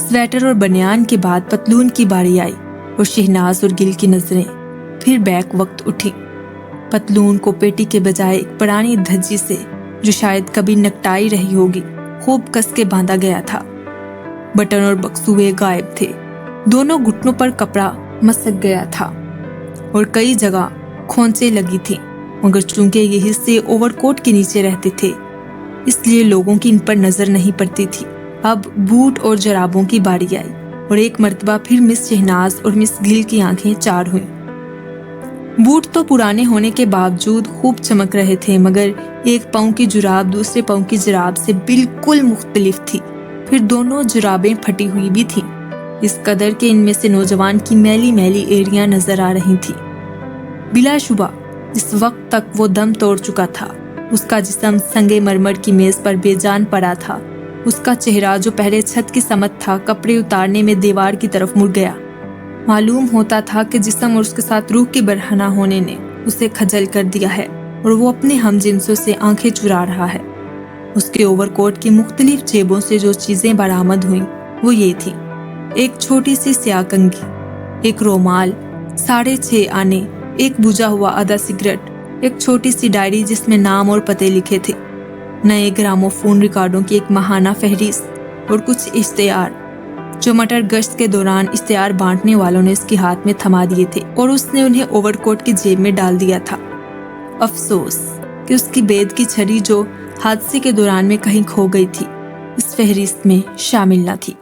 Sweater और बनियान के बाद पतलून की बारी आई और शहनाज और गिल की नजरें फिर बैक वक्त उठी। पतलून को पेटी के बजाय एक पुरानी धज्जी से, जो शायद कभी नकटाई रही होगी, खूब कस के बांधा गया था। बटन और बक्सूए गायब थे। दोनों घुटनों पर कपड़ा मसक गया था और कई जगह खोंचे लगी थी, मगर चूंकि ये हिस्से ओवरकोट के नीचे रहते थे, इसलिए लोगों की इन पर नजर नहीं पड़ती थी। अब बूट और जराबों की बारी आई और एक मर्तबा फिर मिस शहनाज और मिस गिल की आंखें चार हुईं। बूट तो पुराने होने के बावजूद खूब चमक रहे थे, मगर एक पाँव की जुराब दूसरे पाँव की जुराब से बिल्कुल मुख्तलिफ थी। फिर दोनों जुराबें फटी हुई भी थीं, इस कदर के इनमें से नौजवान की मैली मैली एड़ियां नजर आ रही थीं। बिलाशुबा इस वक्त तक वो दम तोड़ चुका था। उसका जिस्म संगे मरमर की मेज पर बेजान पड़ा था। उसका चेहरा, जो पहले छत की समत था, कपड़े उतारने में दीवार की तरफ मुड़ गया। मालूम होता था कि जिस्म और उसके साथ रूह की बरहना होने ने उसे खजल कर दिया है और वो अपने हमजिनसों से आंखें चुरा रहा है। उसके ओवरकोट की मुख्तलिफ जेबों से जो चीजें बरामद हुईं वो ये थी: एक छोटी सी स्याह कंघी, एक रोमाल, 6.5 आने, एक बुझा हुआ आधा सिगरेट, एक छोटी सी डायरी जिसमें नाम और पते लिखे थे, नए ग्रामोफोन रिकॉर्डों की एक माहाना फहरिस्त और कुछ इश्तिहार जो मटर गश्त के दौरान इश्तिहार बांटने वालों ने उसके हाथ में थमा दिए थे और उसने उन्हें ओवरकोट की जेब में डाल दिया था। अफसोस कि उसकी बेद की छड़ी, जो हादसे के दौरान में कहीं खो गई थी, इस फहरिस्त में शामिल न थी।